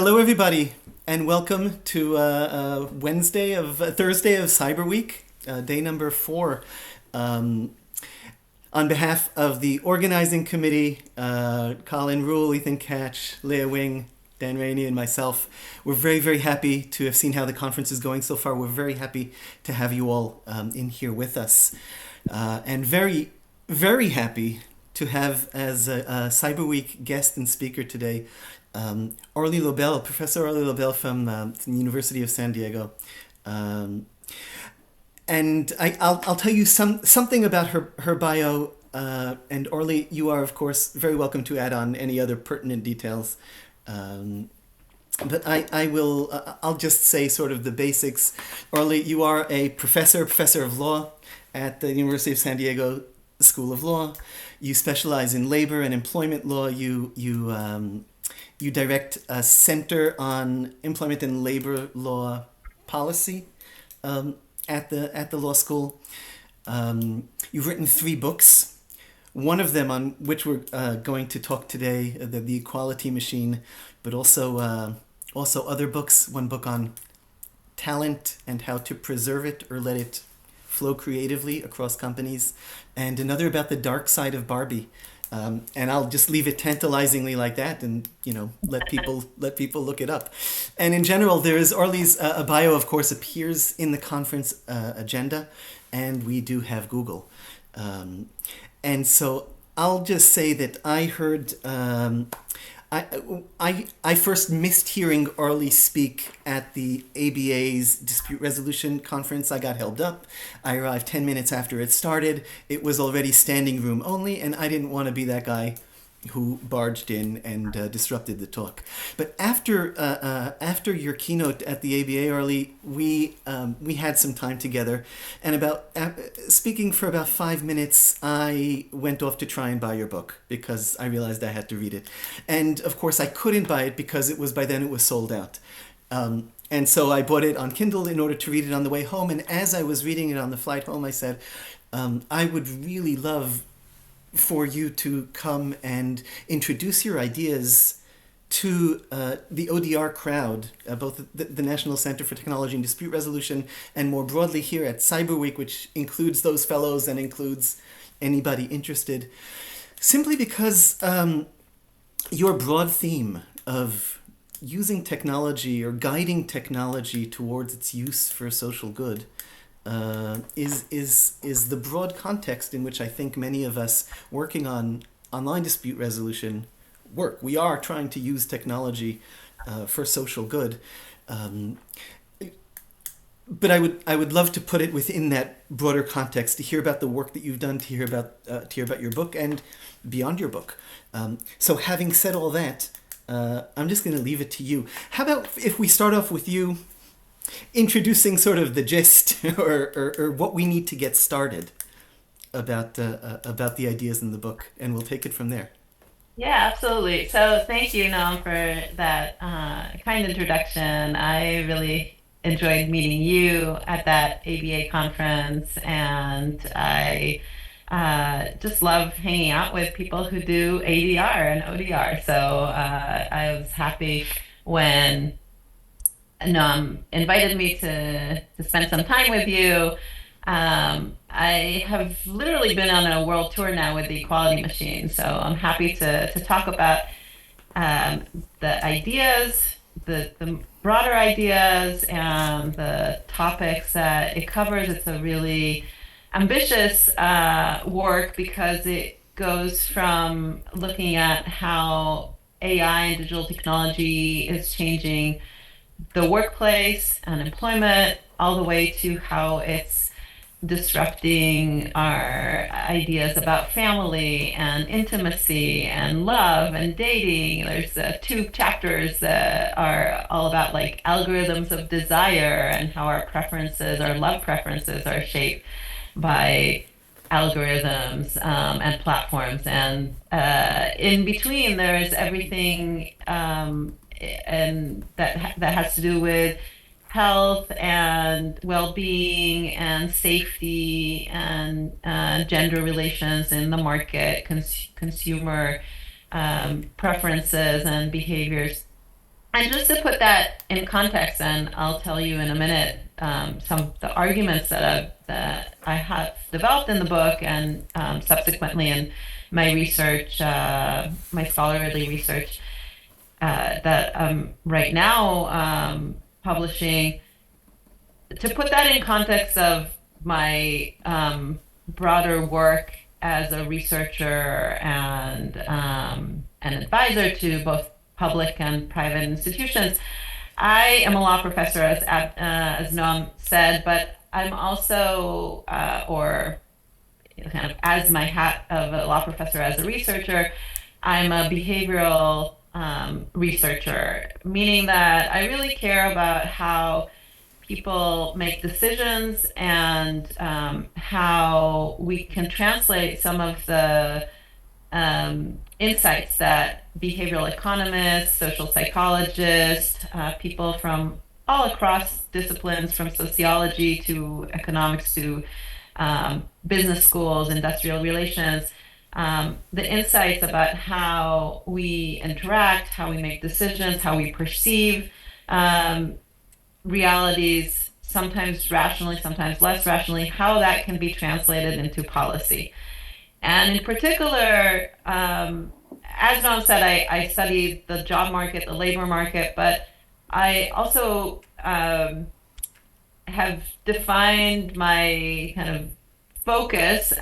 Hello, everybody, and welcome to Thursday of Cyberweek, day number 4. Um, on behalf of the organizing committee, Colin Rule, Ethan Catch, Leah Wing, Dan Rainey, and myself, we're very, very happy to have seen how the conference is going so far. We're very happy to have you all in here with us, and very, very happy to have as a Cyberweek guest and speaker today Orly Lobel, Professor Orly Lobel from the University of San Diego. And I'll tell you something about her bio. And Orly, you are, of course, very welcome to add on any other pertinent details. But I'll just say sort of the basics. Orly, you are a professor of law at the University of San Diego School of Law. You specialize in labor and employment law. You direct a center on employment and labor law policy at the law school. You've written 3 books. One of them on which we're going to talk today, the Equality Machine, but also other books. One book on talent and how to preserve it or let it flow creatively across companies, and another about the dark side of Barbie. And I'll just leave it tantalizingly like that, and let people look it up. And in general, there is Orly's a bio, of course, appears in the conference agenda, and we do have Google. And so I'll just say that I heard. I first missed hearing Orly speak at the ABA's dispute resolution conference. I got held up. I arrived 10 minutes after it started. It was already standing room only, and I didn't want to be that guy who barged in and disrupted the talk. But after your keynote at the ABA, Orly, we had some time together, and speaking for about 5 minutes, I went off to try and buy your book because I realized I had to read it, and of course I couldn't buy it because by then it was sold out. And so I bought it on Kindle in order to read it on the way home. And as I was reading it on the flight home, I said, I would really love for you to come and introduce your ideas to the ODR crowd, both the National Center for Technology and Dispute Resolution, and more broadly here at Cyberweek, which includes those fellows and includes anybody interested, simply because your broad theme of using technology or guiding technology towards its use for social good is the broad context in which I think many of us working on online dispute resolution work. We are trying to use technology for social good, but I would love to put it within that broader context, to hear about the work that you've done, to hear about your book and beyond your book. So having said all that, I'm just going to leave it to you. How about if we start off with you introducing sort of the gist or what we need to get started about the ideas in the book, and we'll take it from there. Yeah, absolutely. So thank you, Noam, for that kind introduction. I really enjoyed meeting you at that ABA conference, and I just love hanging out with people who do ADR and ODR. So I was happy when Noam invited me to spend some time with you. I have literally been on a world tour now with the Equality Machine, so I'm happy to talk about the ideas, the broader ideas, and the topics that it covers. It's a really ambitious work because it goes from looking at how AI and digital technology is changing the workplace and employment, all the way to how it's disrupting our ideas about family and intimacy and love and dating. There's 2 chapters that are all about like algorithms of desire and how our love preferences are shaped by algorithms and platforms. And in between, there's everything and that has to do with health and well-being and safety and gender relations in the market, consumer preferences and behaviors. And just to put that in context, and I'll tell you in a minute some of the arguments that I have developed in the book and subsequently in my research, my scholarly research that I'm right now publishing. To put that in context of my broader work as a researcher and an advisor to both public and private institutions, I am a law professor, as Noam said, but I'm also, or kind of as my hat of a law professor as a researcher, I'm a behavioral researcher, meaning that I really care about how people make decisions and how we can translate some of the insights that behavioral economists, social psychologists, people from all across disciplines, from sociology to economics to business schools, industrial relations, the insights about how we interact, how we make decisions, how we perceive realities, sometimes rationally, sometimes less rationally, how that can be translated into policy. And in particular, as Noam said, I study the job market, the labor market, but I also have defined my kind of focus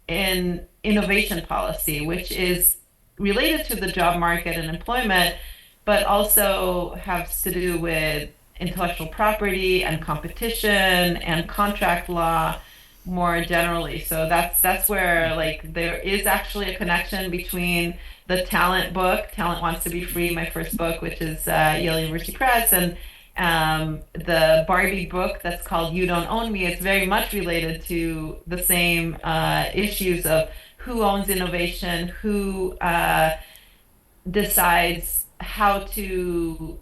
in innovation policy, which is related to the job market and employment, but also has to do with intellectual property and competition and contract law more generally. So that's where like there is actually a connection between the talent book, Talent Wants to Be Free, my first book, which is Yale University Press, and the Barbie book that's called You Don't Own Me. It's very much related to the same issues of who owns innovation, who decides how to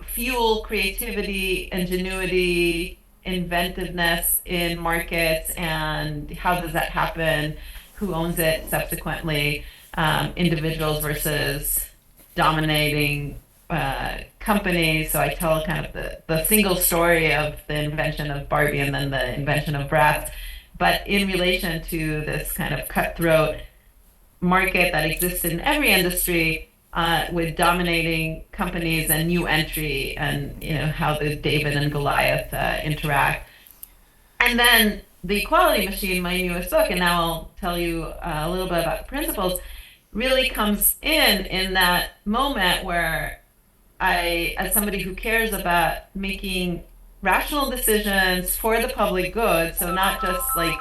fuel creativity, ingenuity, inventiveness in markets, and how does that happen? Who owns it subsequently? Individuals versus dominating companies. So I tell kind of the single story of the invention of Barbie and then the invention of Bratz, but in relation to this kind of cutthroat market that exists in every industry, with dominating companies and new entry, and how the David and Goliath interact. And then the Equality Machine, my newest book, and now I'll tell you a little bit about the principles, really comes in that moment where I, as somebody who cares about making rational decisions for the public good, so not just like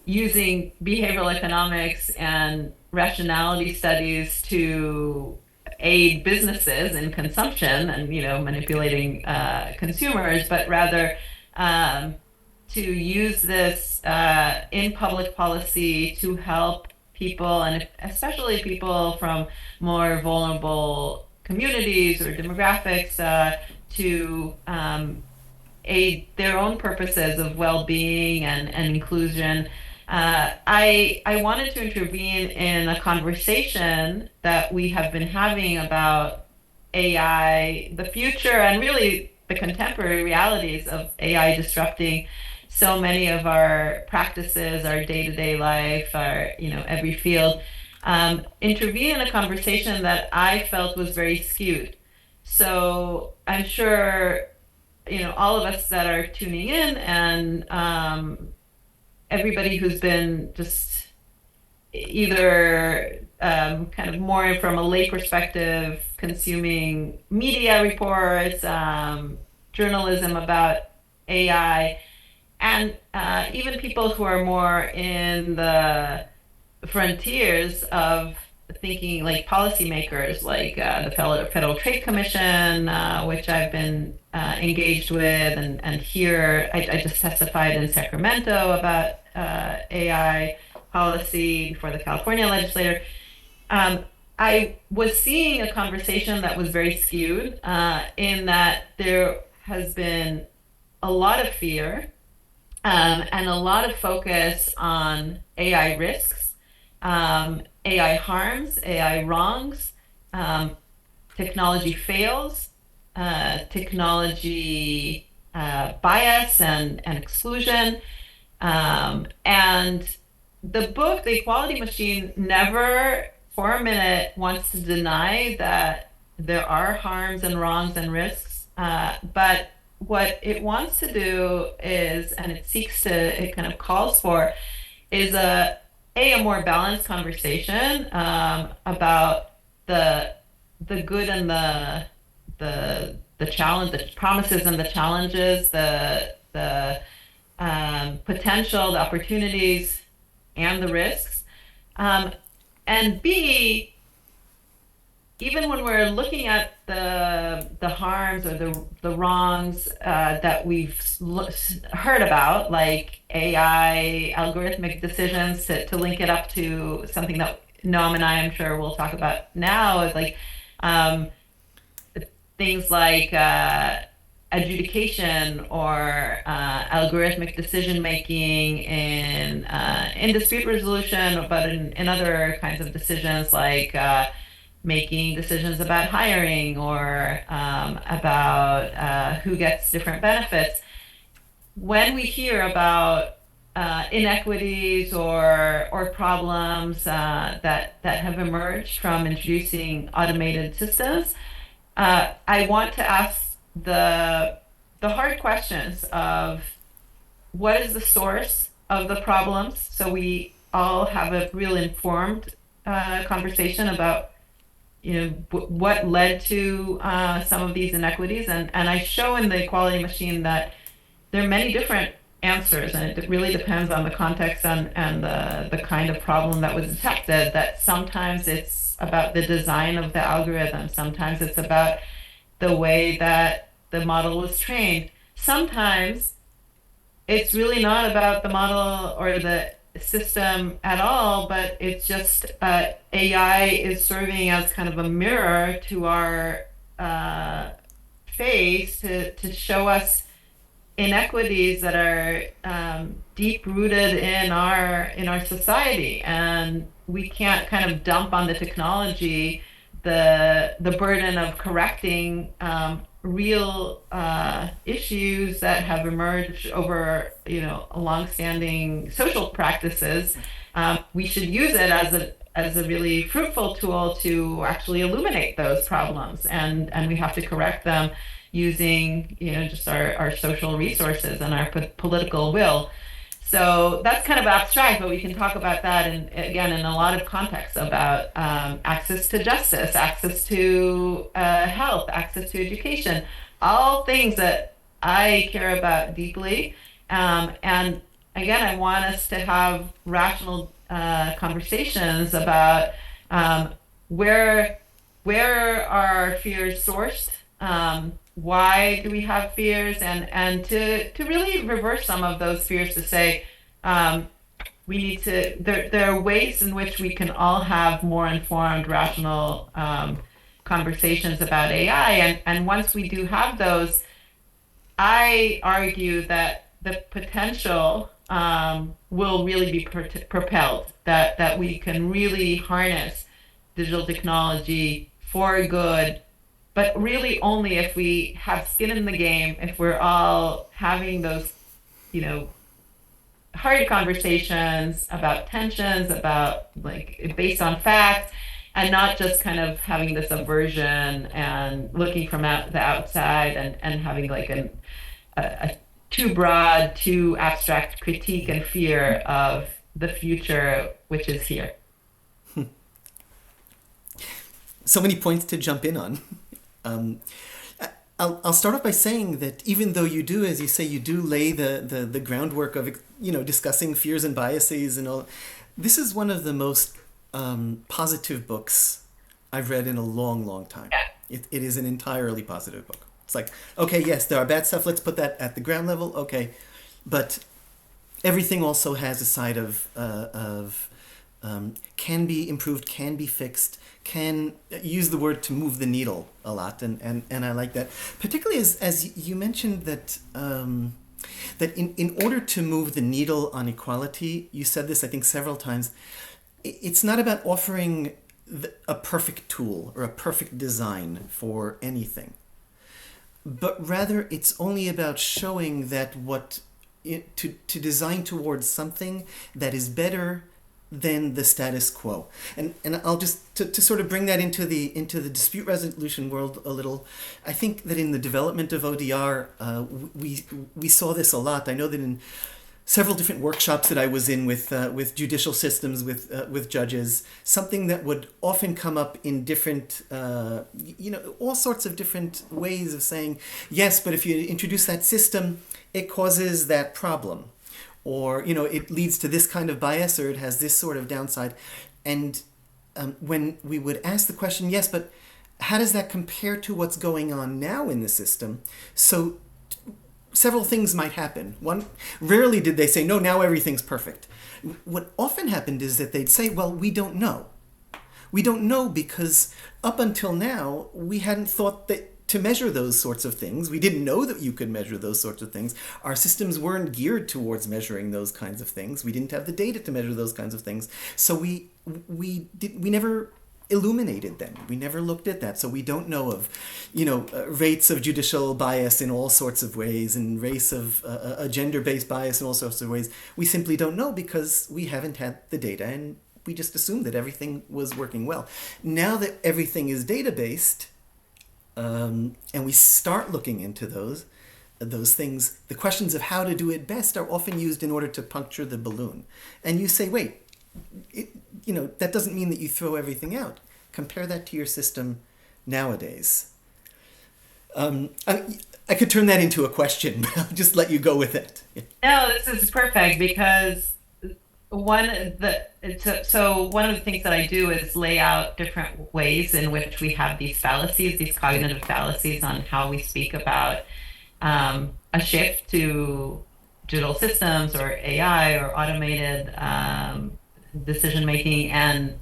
using behavioral economics and rationality studies to aid businesses in consumption and manipulating consumers, but rather to use this in public policy to help people, and especially people from more vulnerable communities or demographics, to aid their own purposes of well-being and inclusion. I wanted to intervene in a conversation that we have been having about AI, the future, and really the contemporary realities of AI disrupting so many of our practices, our day-to-day life, our every field. Intervene in a conversation that I felt was very skewed. So I'm sure all of us that are tuning in, and everybody who's been just either kind of more from a lay perspective, consuming media reports, journalism about AI, and even people who are more in the frontiers of thinking, like policymakers, like the Federal Trade Commission, which I've been engaged with, and here I just testified in Sacramento about AI policy for the California legislature. I was seeing a conversation that was very skewed, in that there has been a lot of fear, and a lot of focus on AI risks, AI harms, AI wrongs, technology fails, technology bias and exclusion. And the book, The Equality Machine, never for a minute wants to deny that there are harms and wrongs and risks. But what it wants to do is, and it kind of calls for, is a more balanced conversation about the good and the challenge, the promises and the challenges, the potential, the opportunities, and the risks. And B, even when we're looking at the harms or the wrongs that we've heard about, like AI, algorithmic decisions, to link it up to something that Noam and I, I'm sure, will talk about now, is like things like adjudication or algorithmic decision making in dispute resolution, but in other kinds of decisions like making decisions about hiring or about who gets different benefits. When we hear about inequities or problems that have emerged from introducing automated systems, I want to ask the hard questions of what is the source of the problems, so we all have a real informed conversation about what led to some of these inequities, and I show in The Equality Machine that there are many different answers, and it really depends on the context and the kind of problem that was detected. That sometimes it's about the design of the algorithm, sometimes it's about the way that the model was trained, sometimes it's really not about the model or the system at all, but it's just AI is serving as kind of a mirror to our face to show us inequities that are deep rooted in our society, and we can't kind of dump on the technology the burden of correcting real issues that have emerged over long-standing social practices. We should use it as a really fruitful tool to actually illuminate those problems, and we have to correct them using just our social resources and our political will. So that's kind of abstract, but we can talk about that in a lot of contexts about access to justice, access to health, access to education, all things that I care about deeply. And again, I want us to have rational conversations about where are fears sourced, why do we have fears, and to really reverse some of those fears, to say we need to, there are ways in which we can all have more informed, rational conversations about AI, and once we do have those, I argue that the potential will really be propelled, that we can really harness digital technology for good, but really only if we have skin in the game, if we're all having those, hard conversations about tensions, about based on facts, and not just kind of having this aversion and looking from the outside and having a too broad, too abstract critique and fear of the future, which is here. So many points to jump in on. I'll start off by saying that even though you do, as you say, you do lay the groundwork of discussing fears and biases and all, this is one of the most positive books I've read in a long, long time. It is an entirely positive book. It's like, okay, yes, there are bad stuff. Let's put that at the ground level. Okay, but everything also has a side of can be improved, can be fixed, can use the word to move the needle a lot, and I like that, particularly as you mentioned that that in order to move the needle on equality, you said this I think several times, it's not about offering a perfect tool or a perfect design for anything, but rather it's only about showing that to design towards something that is better than the status quo. And I'll just to sort of bring that into the dispute resolution world a little. I think that in the development of ODR, we saw this a lot. I know that in several different workshops that I was in with judicial systems, with judges, something that would often come up in different, all sorts of different ways of saying, yes, but if you introduce that system, it causes that problem. Or, it leads to this kind of bias, or it has this sort of downside. And when we would ask the question, yes, but how does that compare to what's going on now in the system? So several things might happen. One, rarely did they say, no, now everything's perfect. What often happened is that they'd say, well, we don't know. We don't know because up until now, we hadn't thought that to measure those sorts of things. We didn't know that you could measure those sorts of things. Our systems weren't geared towards measuring those kinds of things. We didn't have the data to measure those kinds of things. So we never illuminated them. We never looked at that. So we don't know of, rates of judicial bias in all sorts of ways and race of a gender-based bias in all sorts of ways. We simply don't know because we haven't had the data, and we just assumed that everything was working well. Now that everything is data-based, and we start looking into those things, the questions of how to do it best are often used in order to puncture the balloon. And you say, wait, that doesn't mean that you throw everything out. Compare that to your system nowadays. I could turn that into a question, but I'll just let you go with it. No, this is perfect because one of the things that I do is lay out different ways in which we have these fallacies, these cognitive fallacies on how we speak about a shift to digital systems or AI or automated decision making. And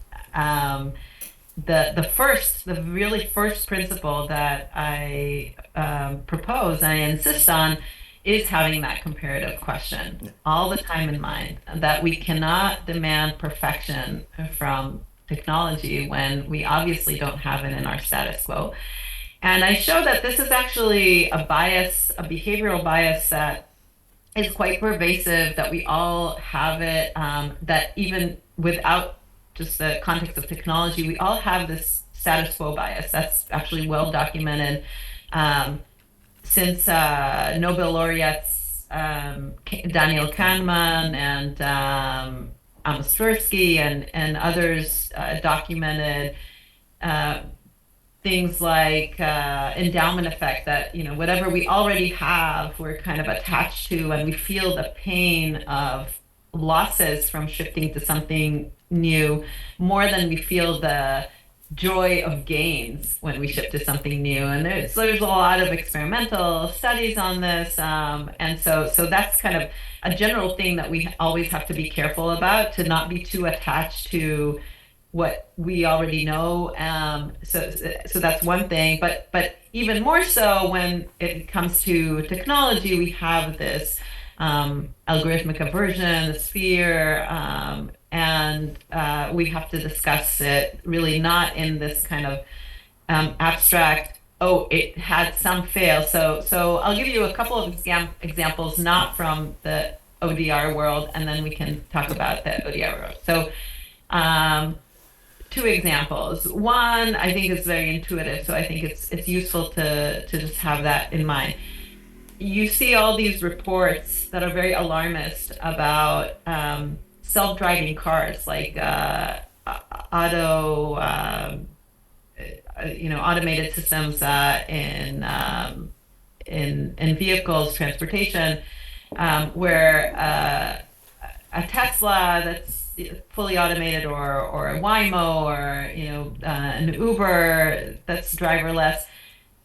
the really first principle that I propose and I insist on is having that comparative question all the time in mind, that we cannot demand perfection from technology when we obviously don't have it in our status quo. And I show that this is actually a bias, a behavioral bias that is quite pervasive, that we all have it, that even without just the context of technology, we all have this status quo bias. That's actually well documented. Since Nobel laureates Daniel Kahneman and Amos Tversky and others documented things like endowment effect, that whatever we already have, we're kind of attached to, and we feel the pain of losses from shifting to something new more than we feel the joy of gains when we shift to something new. And there's a lot of experimental studies on this, and so that's kind of a general thing that we always have to be careful about, to not be too attached to what we already know. So that's one thing, but even more so when it comes to technology, we have this algorithmic aversion, this fear, and we have to discuss it really not in this kind of abstract, oh, it had some fail. So I'll give you a couple of examples, not from the ODR world, and then we can talk about the ODR world. So two examples. One, I think is very intuitive, so I think it's useful to just have that in mind. You see all these reports that are very alarmist about self-driving cars, like automated systems in vehicles, transportation, where a Tesla that's fully automated, or a Waymo, or an Uber that's driverless,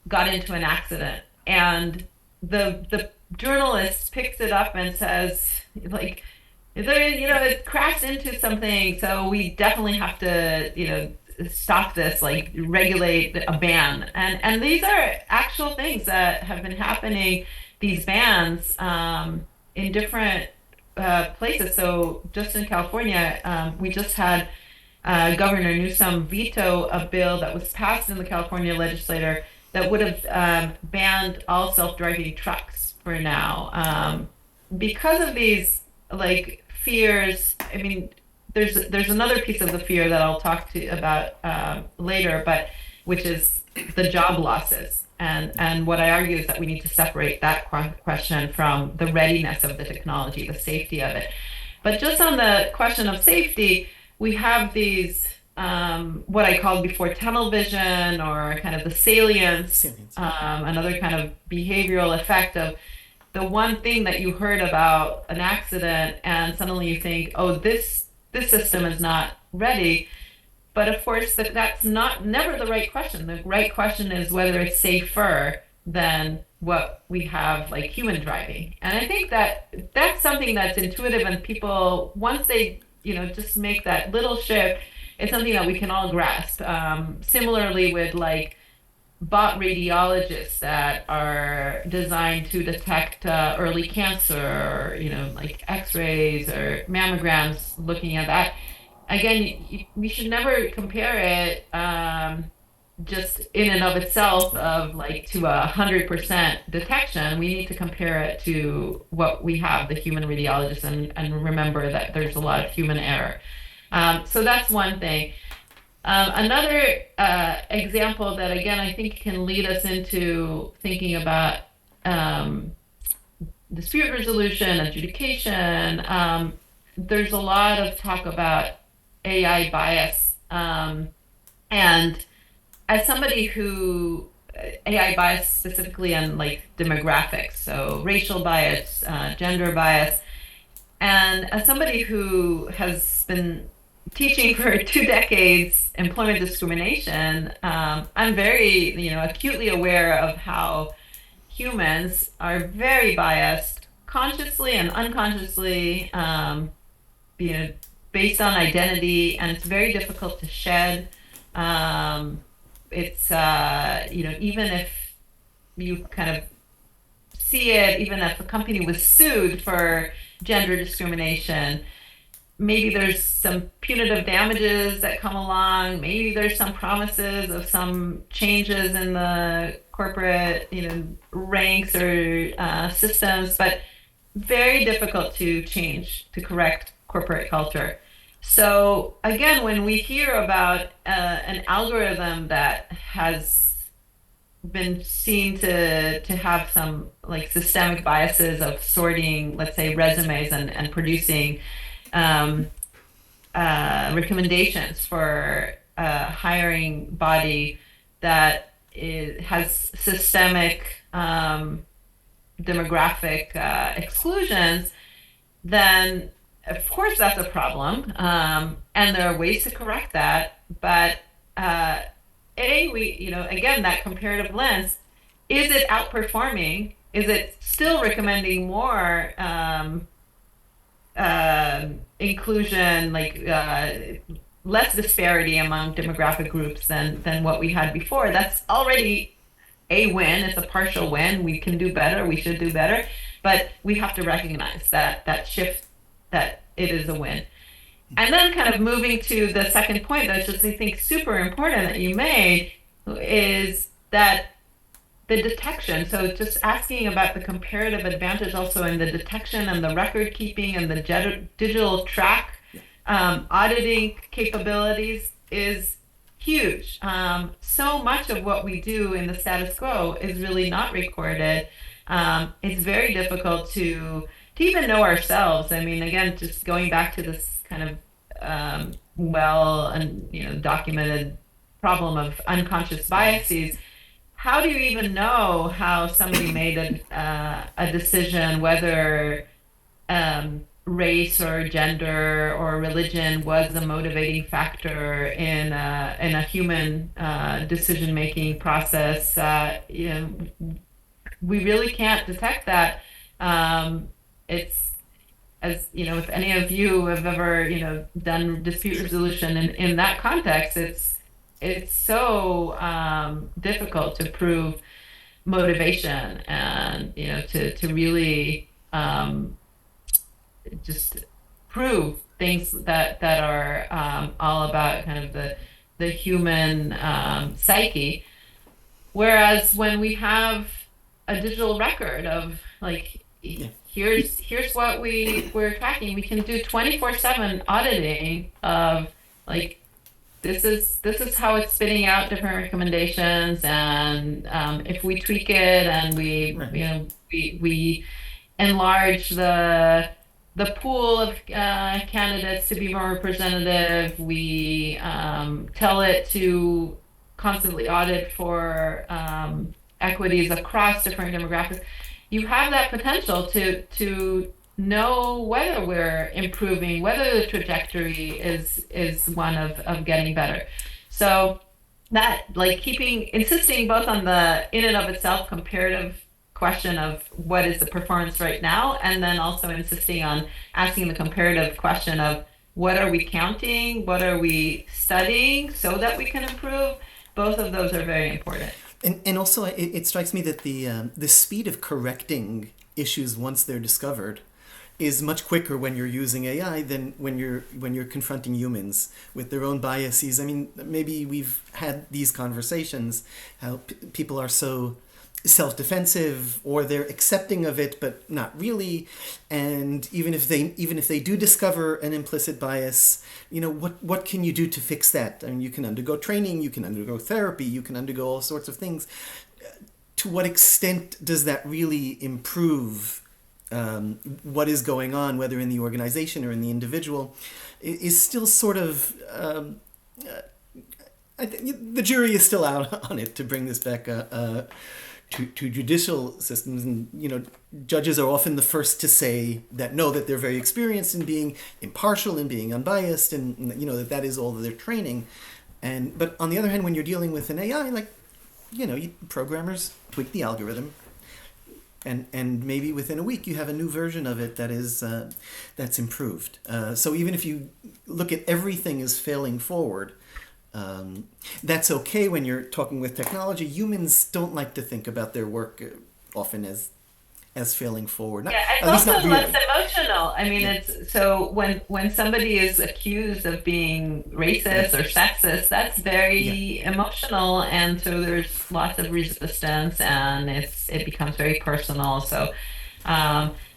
got into an accident, and the journalist picks it up and says, like, it crashed into something, so we definitely have to stop this, like regulate a ban. And these are actual things that have been happening, these bans in different places. So just in California, we just had Governor Newsom veto a bill that was passed in the California legislature that would have banned all self-driving trucks for now. Because of these like fears, I mean, there's another piece of the fear that I'll talk to about later, but which is the job losses. And what I argue is that we need to separate that question from the readiness of the technology, the safety of it. But just on the question of safety, we have these what I called before tunnel vision, or kind of the salience, another kind of behavioral effect of the one thing that you heard about an accident, and suddenly you think, oh, this system is not ready. But of course, that's not never the right question. The right question is whether it's safer than what we have like human driving. And I think that that's something that's intuitive, and people, once they, just make that little shift, it's something that we can all grasp. Similarly with like bot radiologists that are designed to detect early cancer, or, like x-rays or mammograms, looking at that. Again, we should never compare it just in and of itself of like to 100% detection. We need to compare it to what we have, the human radiologist, and remember that there's a lot of human error. So that's one thing. Another example that, again, I think can lead us into thinking about dispute resolution, adjudication. There's a lot of talk about AI bias. And as somebody who, AI bias specifically on like demographics, so racial bias, gender bias, and as somebody who has been teaching for 2 decades employment discrimination, I'm very, acutely aware of how humans are very biased, consciously and unconsciously, based on identity, and it's very difficult to shed. It's, even if you kind of see it, even if a company was sued for gender discrimination, maybe there's some punitive damages that come along. Maybe there's some promises of some changes in the corporate, ranks or systems, but very difficult to change, to correct corporate culture. So again, when we hear about an algorithm that has been seen to have some like systemic biases of sorting, let's say, resumes and producing recommendations for a hiring body that has systemic demographic exclusions, then of course that's a problem, and there are ways to correct that. But again, that comparative lens, is it outperforming? Is it still recommending more inclusion, like less disparity among demographic groups than what we had before? That's already a win. It's a partial win. We can do better. We should do better. But we have to recognize that shift, that it is a win. And then kind of moving to the second point that's just, I think, super important that you made, is that the detection. So just asking about the comparative advantage also in the detection and the record keeping and the digital track auditing capabilities is huge. So much of what we do in the status quo is really not recorded. It's very difficult to even know ourselves. I mean, again, just going back to this kind of well and documented problem of unconscious biases. How do you even know how somebody made a decision, whether race or gender or religion was a motivating factor in a human decision-making process? We really can't detect that. It's, as if any of you have ever done dispute resolution in that context, it's so difficult to prove motivation, and to really just prove things that are all about kind of the human psyche. Whereas when we have a digital record of like Yeah. here's what we're tracking, we can do 24/7 auditing of like this is how it's spitting out different recommendations, and if we tweak it and we Right. you know we enlarge the pool of candidates to be more representative. We tell it to constantly audit for equities across different demographics. You have that potential to know whether we're improving, whether the trajectory is one of getting better. So that like keeping insisting both on the in and of itself comparative question of what is the performance right now, and then also insisting on asking the comparative question of what are we counting, what are we studying so that we can improve. Both of those are very important. And also, it strikes me that the speed of correcting issues once they're discovered is much quicker when you're using AI than when you're confronting humans with their own biases. I mean, maybe we've had these conversations how people are so self-defensive, or they're accepting of it but not really, and even if they do discover an implicit bias, what can you do to fix that? I mean, you can undergo training, you can undergo therapy, you can undergo all sorts of things. To what extent does that really improve what is going on, whether in the organization or in the individual, is still sort of I think the jury is still out on it, to bring this back to judicial systems. And judges are often the first to say that no, that they're very experienced in being impartial and being unbiased, and that is all of their training. But on the other hand, when you're dealing with an AI, like programmers tweak the algorithm, and maybe within a week you have a new version of it that's improved. So even if you look at everything as failing forward, that's okay when you're talking with technology. Humans don't like to think about their work often as failing forward. Yeah, it's At least not also less really. emotional. I mean, Yeah. it's so when somebody is accused of being racist or sexist, that's Yeah. very emotional, and so there's lots of resistance, and it becomes very personal. So,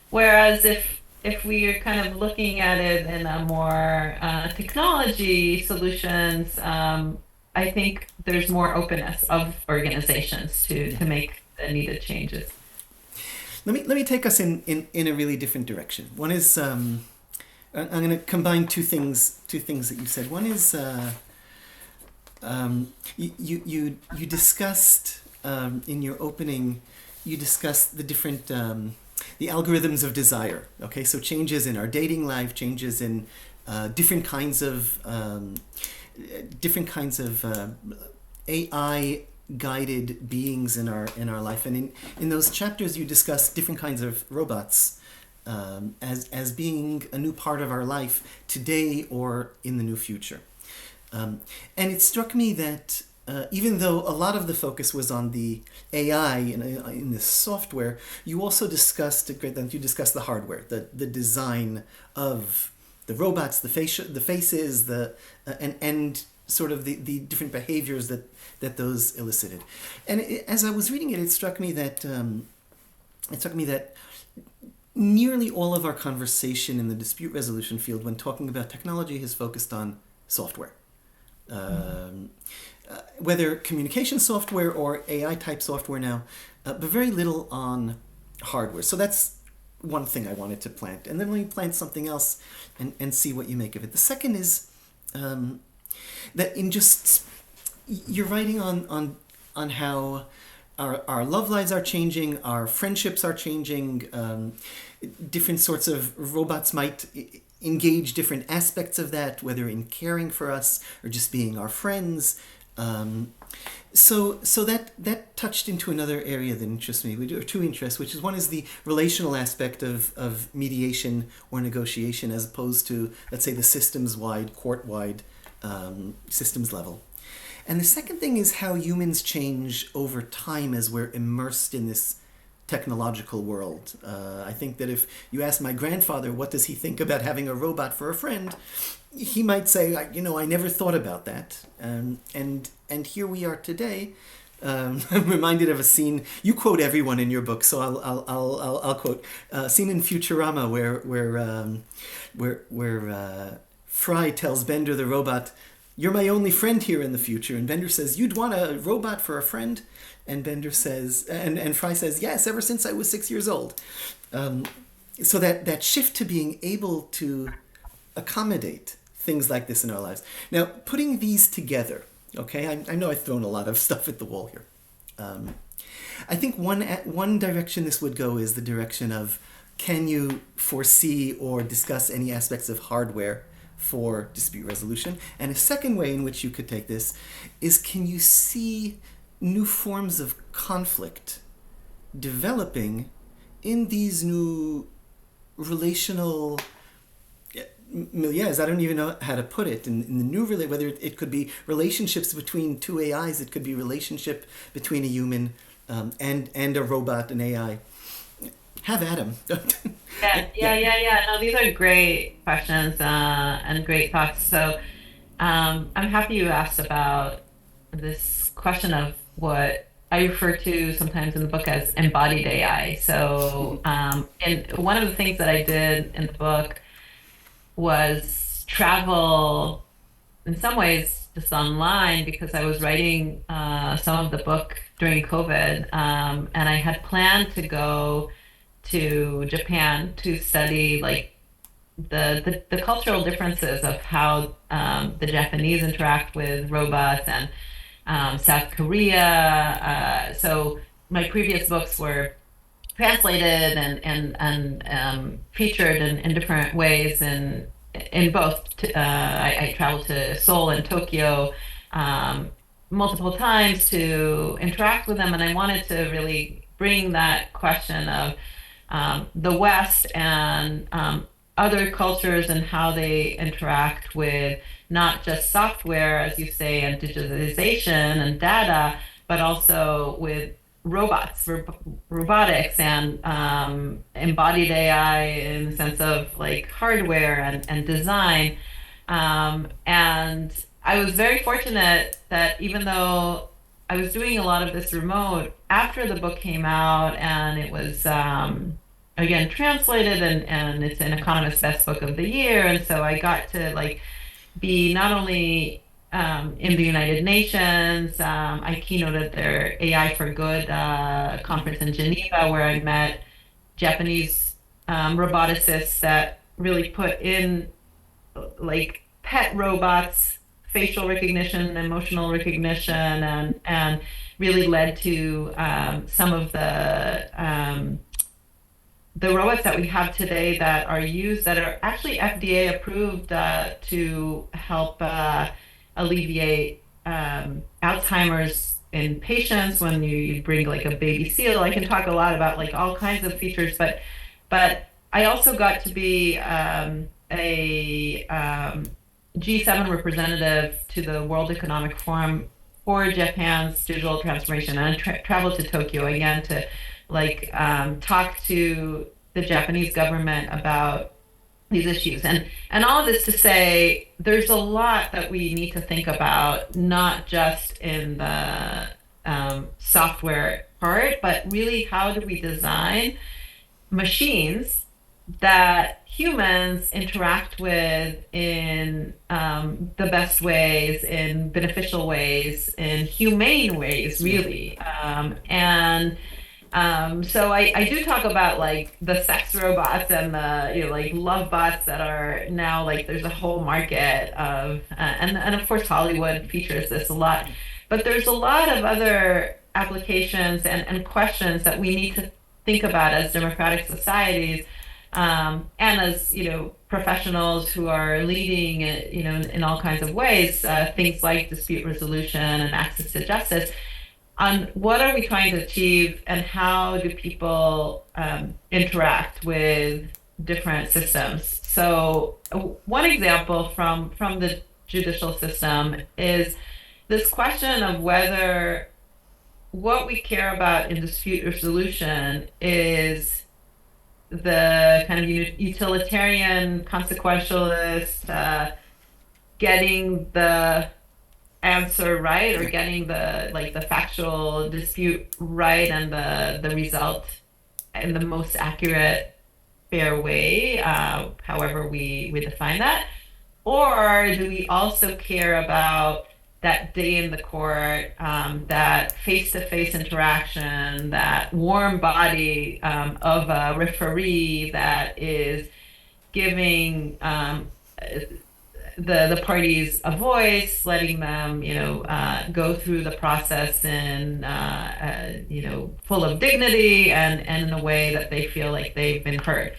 whereas if we are kind of looking at it in a more technology solutions, I think there's more openness of organizations to make the needed changes. Let me take us in a really different direction. One is I'm going to combine two things that you said. One is you discussed in your opening, you discussed the different the algorithms of desire. Okay, so changes in our dating life, changes in different kinds of AI guided beings in our life, and in those chapters you discuss different kinds of robots as being a new part of our life today or in the new future. And it struck me that even though a lot of the focus was on the AI in this software, you also discussed the hardware, the design of the robots, the faces, and sort of the different behaviors that those elicited. And as I was reading it, it struck me that nearly all of our conversation in the dispute resolution field, when talking about technology, has focused on software. Whether communication software or AI type software now, but very little on hardware. So that's one thing I wanted to plant. And then let me plant something else and see what you make of it. The second is that you're writing on how our love lives are changing, our friendships are changing, different sorts of robots might engage different aspects of that, whether in caring for us or just being our friends. So that touched into another area that interests me, or two interests, which is one is the relational aspect of mediation or negotiation, as opposed to, let's say, the systems-wide, court-wide systems level. And the second thing is how humans change over time as we're immersed in this technological world. I think that if you ask my grandfather what does he think about having a robot for a friend, he might say, I never thought about that. And here we are today. I'm reminded of a scene you quote everyone in your book, so I'll quote a scene in Futurama where Fry tells Bender the robot, "You're my only friend here in the future," and Bender says, "You'd want a robot for a friend?" And Bender says, and Fry says, "Yes, ever since I was 6 years old." So that shift to being able to accommodate things like this in our lives. Now, putting these together, okay, I know I've thrown a lot of stuff at the wall here. I think one direction this would go is the direction of, can you foresee or discuss any aspects of hardware for dispute resolution? And a second way in which you could take this is, can you see new forms of conflict developing in these new relational milieus? I don't even know how to put it. In the new whether it could be relationships between two AIs, it could be relationship between a human and a robot, an AI. Have at 'em. Yeah. No, these are great questions and great thoughts. So I'm happy you asked about this question of what I refer to sometimes in the book as embodied AI. So, and one of the things that I did in the book was travel in some ways just online, because I was writing some of the book during COVID, and I had planned to go to Japan to study like the cultural differences of how the Japanese interact with robots, and South Korea. So my previous books were translated and featured in different ways, and in both. I traveled to Seoul and Tokyo multiple times to interact with them, and I wanted to really bring that question of the West and other cultures and how they interact with not just software, as you say, and digitalization and data, but also with robots, robotics, and embodied AI in the sense of like hardware and design. And I was very fortunate that even though I was doing a lot of this remote, after the book came out and it was again translated, and it's an Economist's Best Book of the Year, and so I got to like be not only in the United Nations. I keynoted their AI for Good conference in Geneva, where I met Japanese roboticists that really put in like pet robots, facial recognition, emotional recognition, and really led to some of the robots that we have today that are used, that are actually FDA approved to help alleviate Alzheimer's in patients when you bring like a baby seal. I can talk a lot about like all kinds of features, but I also got to be a G7 representative to the World Economic Forum for Japan's digital transformation, and I traveled to Tokyo again to like talk to the Japanese government about these issues, and all of this to say there's a lot that we need to think about, not just in the software part, but really how do we design machines that humans interact with in the best ways, in beneficial ways, in humane ways, really. So I do talk about like the sex robots and the like love bots that are now like there's a whole market of and of course Hollywood features this a lot, but there's a lot of other applications and questions that we need to think about as democratic societies, and as professionals who are leading in all kinds of ways, things like dispute resolution and access to justice, on what are we trying to achieve and how do people interact with different systems. So one example from the judicial system is this question of whether what we care about in dispute resolution is the kind of utilitarian, consequentialist, getting the answer right or Yeah. getting the factual dispute right and the result in the most accurate, fair way, however we define that? Or do we also care about that day in the court, that face-to-face interaction, that warm body of a referee that is giving the parties a voice, letting them, go through the process in, full of dignity and in a way that they feel like they've been heard.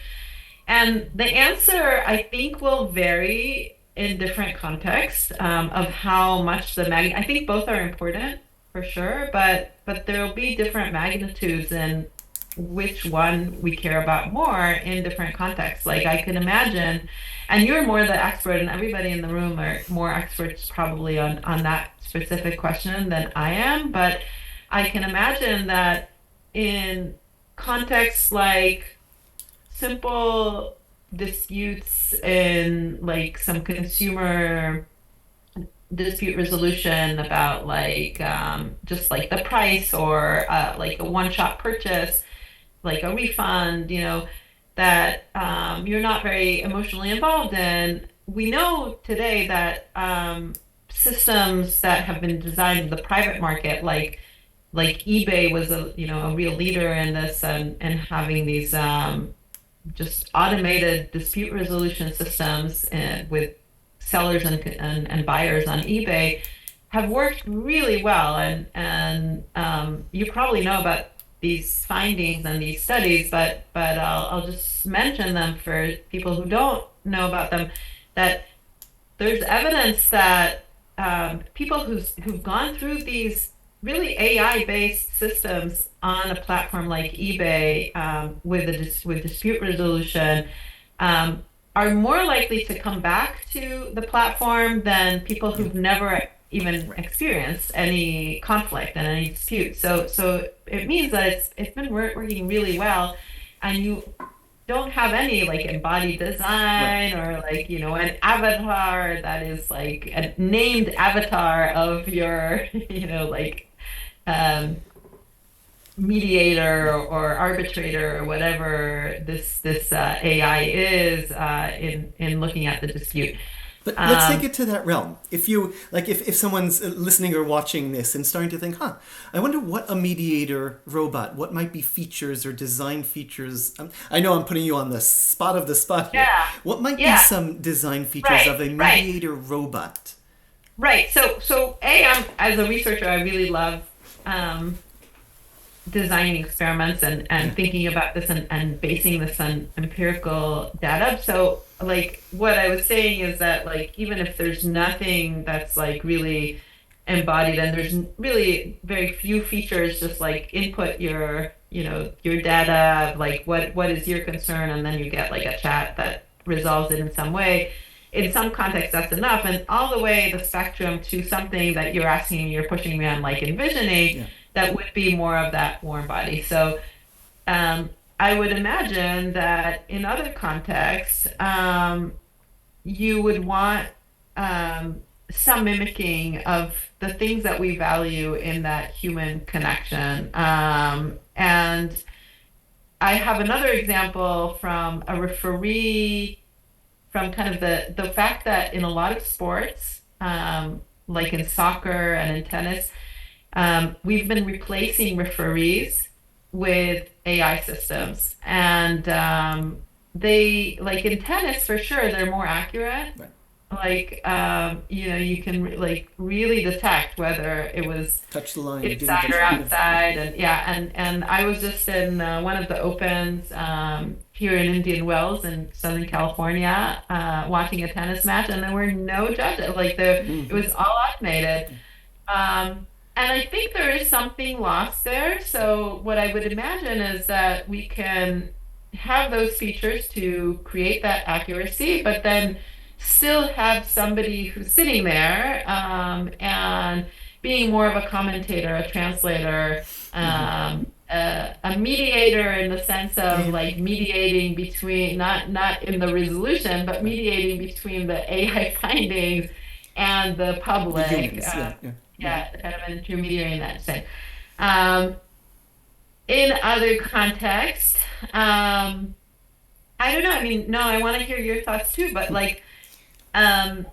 And the answer, I think, will vary in different contexts of how much I think both are important for sure, but there will be different magnitudes in which one we care about more in different contexts. Like I can imagine, and you're more the expert, and everybody in the room are more experts probably on that specific question than I am, but I can imagine that in contexts like simple disputes in like some consumer dispute resolution about like just like the price or like a one-shot purchase, like a refund, that you're not very emotionally involved in. We know today that systems that have been designed in the private market, like eBay was a real leader in this and having these just automated dispute resolution systems with sellers and buyers on eBay have worked really well. And you probably know about these findings and these studies, but I'll just mention them for people who don't know about them, that there's evidence that people who've gone through these really AI-based systems on a platform like eBay with dispute resolution are more likely to come back to the platform than people who've never even experienced any conflict and any dispute. So it means that it's been working really well, and you don't have any like embodied design or like an avatar that is like a named avatar of your like um, mediator or arbitrator or whatever this AI is in looking at the dispute. But let's take it to that realm. If you like, if someone's listening or watching this and starting to think, I wonder what a mediator robot, what might be features or design features. I know I'm putting you on the spot of the spot here. Yeah, What might be yeah, some design features right, of a right, mediator robot? right. So as a researcher, I really love um, designing experiments and thinking about this and basing this on empirical data. So like what I was saying is that like even if there's nothing that's like really embodied and there's really very few features, just like input your data of like what is your concern, and then you get like a chat that resolves it in some way. In some contexts that's enough, and all the way the spectrum to something that you're asking me, you're pushing me on like envisioning Yeah. that would be more of that warm body. So I would imagine that in other contexts, you would want some mimicking of the things that we value in that human connection. And I have another example from a referee, from kind of the fact that in a lot of sports, like in soccer and in tennis, we've been replacing referees with AI systems, and they like in tennis for sure they're more accurate. Right. Like you can like really detect whether it was Touch the line. Didn't inside touch or the line. outside, and yeah, and I was just in one of the opens here in Indian Wells in Southern California, watching a tennis match, and there were no judges. Like it was all automated. And I think there is something lost there. So what I would imagine is that we can have those features to create that accuracy, but then still have somebody who's sitting there and being more of a commentator, a translator, a mediator in the sense of Yeah. like mediating between not in the resolution, but Right. mediating between the AI findings and the The public. humans. Yeah. Yeah. Yeah, kind of an intermediary in that sense. Um, in other contexts, I don't know. I mean, no, I want to hear your thoughts too, but like, um,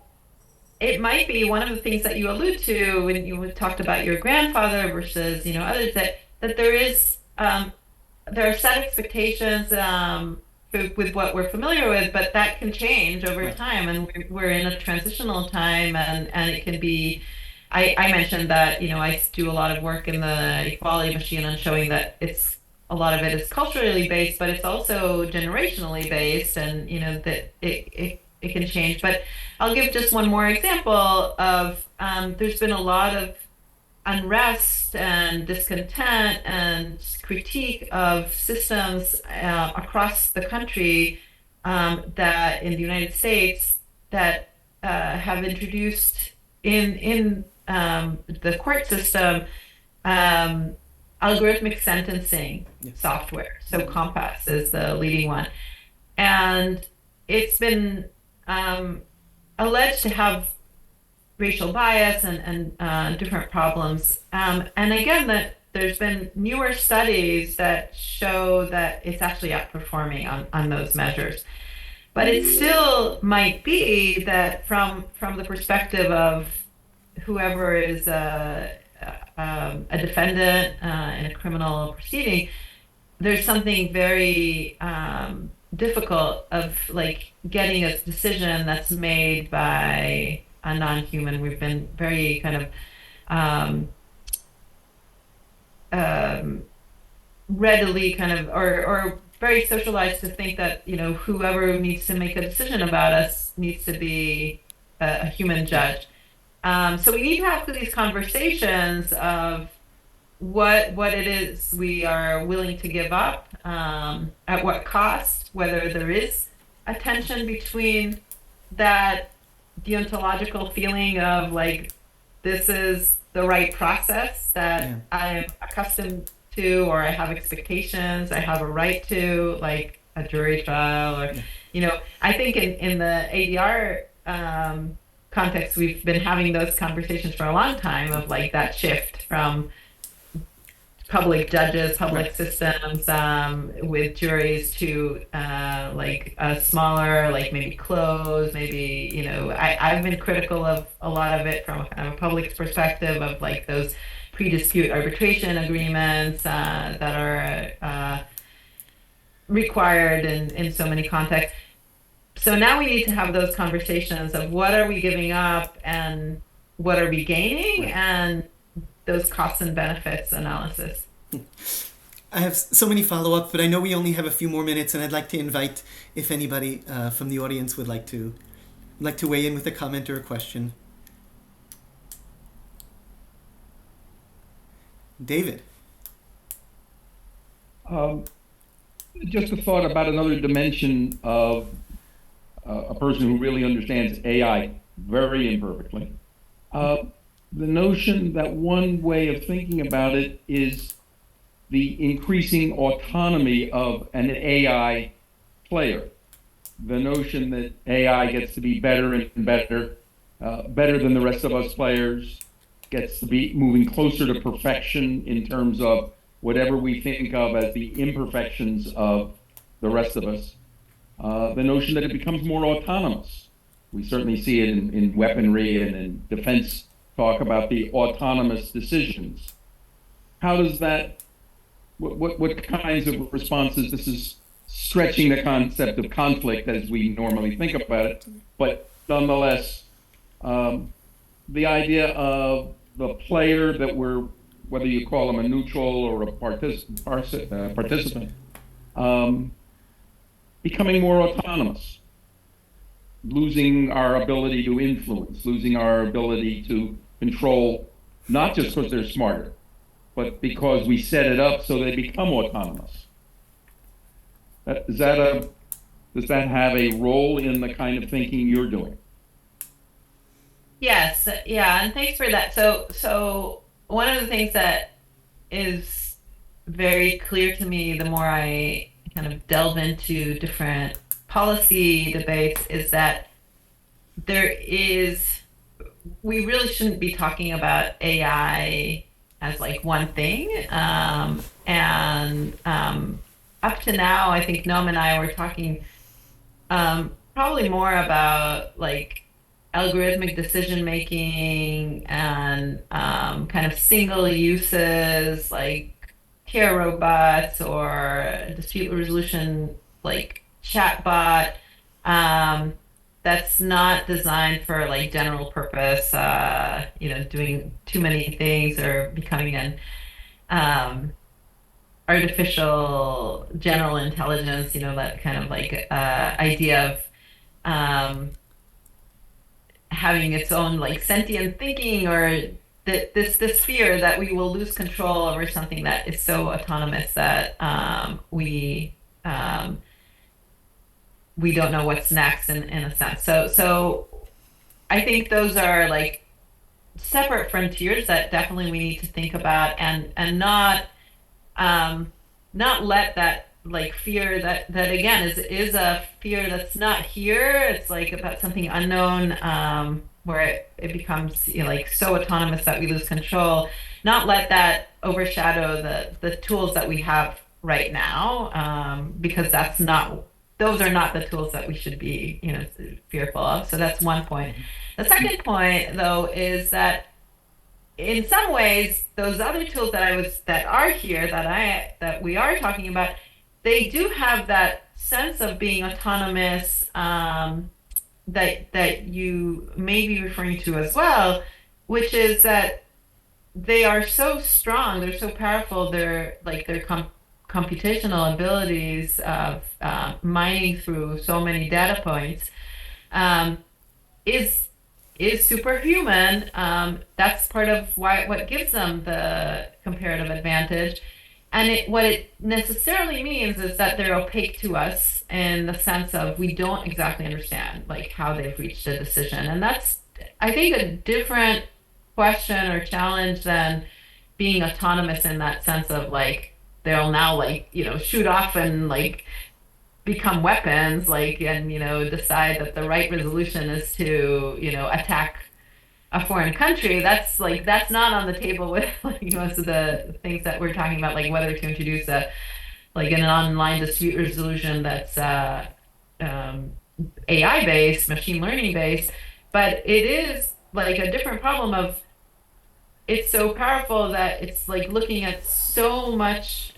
it might be one of the things that you allude to when you talked about your grandfather versus, others that there are set expectations with what we're familiar with, but that can change over Right. time, and we're in a transitional time, and it can be. I mentioned that I do a lot of work in the equality machine on showing that a lot of it is culturally based, but it's also generationally based, and that it can change. But I'll give just one more example of there's been a lot of unrest and discontent and critique of systems across the country that in the United States that have introduced in the court system um, algorithmic sentencing Yeah. software. So Compass is the leading one, and it's been alleged to have racial bias and different problems. And again, that there's been newer studies that show that it's actually outperforming on those measures. But it still might be that from the perspective of whoever is a defendant in a criminal proceeding, there's something very difficult of like getting a decision that's made by a non-human. We've been very kind of um, um, readily kind of or very socialized to think that whoever needs to make a decision about us needs to be a human judge. So we need to have these conversations of what it is we are willing to give up, at what cost, whether there is a tension between that deontological feeling of like this is the right process that Yeah. I'm accustomed to, or I have expectations, I have a right to, like a jury trial, or Yeah. I think in the ADR context, we've been having those conversations for a long time of like that shift from public judges, public Right. systems with juries to like a smaller, like maybe closed, maybe, I've been critical of a lot of it from a kind of a public perspective of like those pre-dispute arbitration agreements that are required in so many contexts. So now we need to have those conversations of what are we giving up and what are we gaining, Right. and those costs and benefits analysis. I have so many follow-ups, but I know we only have a few more minutes, and I'd like to invite if anybody from the audience would like to weigh in with a comment or a question. David. Just a thought about another dimension of a person who really understands AI very imperfectly. The notion that one way of thinking about it is the increasing autonomy of an AI player. The notion that AI gets to be better and better, better than the rest of us players, gets to be moving closer to perfection in terms of whatever we think of as the imperfections of the rest of us. The notion that it becomes more autonomous. We certainly see it in weaponry and in defense talk about the autonomous decisions. How does that, what kinds of responses, this is stretching the concept of conflict as we normally think about it, but nonetheless, the idea of the player that we're, whether you call them a neutral or a participant, becoming more autonomous, losing our ability to influence, losing our ability to control, not just because they're smarter, but because we set it up so they become autonomous. Does that have a role in the kind of thinking you're doing? Yes, yeah, and thanks for that. So one of the things that is very clear to me the more I kind of delve into different policy debates is that there is, we really shouldn't be talking about AI as like one thing. And up to now, I think Noam and I were talking probably more about like algorithmic decision making and kind of single uses like care robots or dispute resolution like chatbot um, that's not designed for like general purpose, doing too many things or becoming an um, artificial general intelligence, that kind of like idea of um, having its own like sentient thinking or this fear that we will lose control over something that is so autonomous that um, we don't know what's next in a sense. So I think those are like separate frontiers that definitely we need to think about and um, not let that like fear that again is a fear that's not here. It's like about something unknown, where it becomes like so autonomous that we lose control. Not let that overshadow the tools that we have right now, because those are not the tools that we should be fearful of. So that's one point. The second point though is that in some ways, those other tools that are here that we are talking about, they do have that sense of being autonomous, that you may be referring to as well, which is that they are so strong, they're so powerful, their computational abilities of mining through so many data points um, is superhuman. That's part of what gives them the comparative advantage. And what it necessarily means is that they're opaque to us in the sense of we don't exactly understand like how they've reached a decision. And that's, I think, a different question or challenge than being autonomous in that sense of like they'll now like, shoot off and like become weapons, like, and decide that the right resolution is to attack a foreign country. That's not on the table with like most of the things that we're talking about, like whether to introduce an online dispute resolution that's AI based, machine learning based. But it is like a different problem of it's so powerful that it's like looking at so much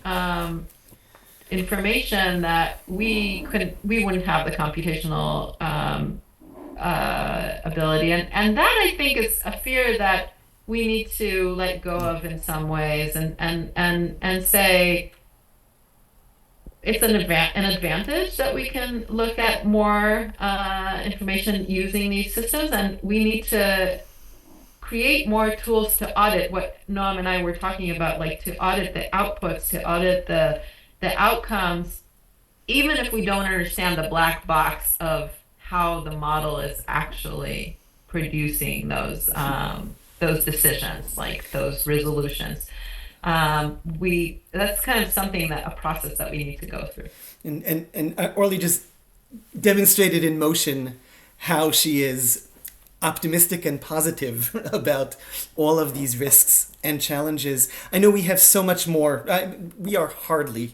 information that we wouldn't have the computational ability, and that I think is a fear that we need to let go of in some ways, and say it's an advantage that we can look at more information using these systems, and we need to create more tools to audit what Noam and I were talking about, like to audit the outputs, to audit the outcomes, even if we don't understand the black box of how the model is actually producing those decisions, like those resolutions. We That's kind of something a process that we need to go through. And Orly just demonstrated in motion how she is optimistic and positive about all of these risks and challenges. I know we have so much more. We are hardly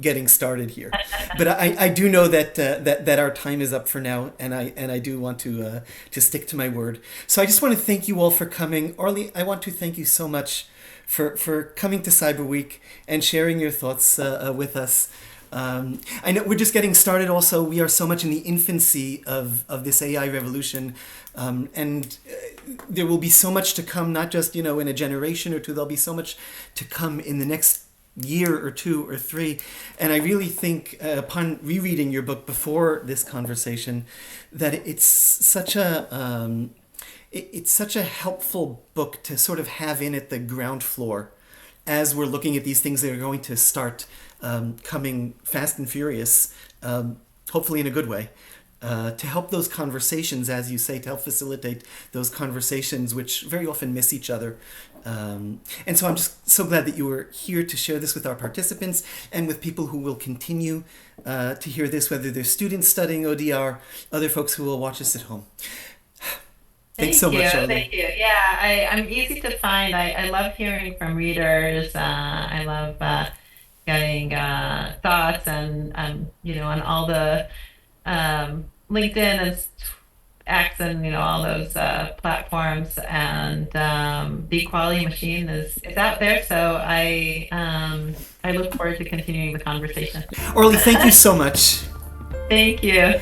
getting started here, but I do know that our time is up for now, and I do want to stick to my word. So I just want to thank you all for coming. Orly, I want to thank you so much for coming to Cyberweek and sharing your thoughts with us. I know we're just getting started. Also, we are so much in the infancy of this AI revolution, and there will be so much to come. Not just in a generation or two. There'll be so much to come in the next year or two or three. And I really think, upon rereading your book before this conversation, that it's such a helpful book to sort of have in at the ground floor as we're looking at these things that are going to start coming fast and furious, hopefully in a good way. to help those conversations, as you say, to help facilitate those conversations which very often miss each other. And so I'm just so glad that you were here to share this with our participants and with people who will continue to hear this, whether they're students studying ODR, other folks who will watch us at home. Thanks so much, Orly. Thank you. Yeah, I'm easy to find. I love hearing from readers. I love getting thoughts and on all the LinkedIn and X and all those platforms. And the Equality Machine is out there. So I look forward to continuing the conversation. Orly, thank you so much. Thank you.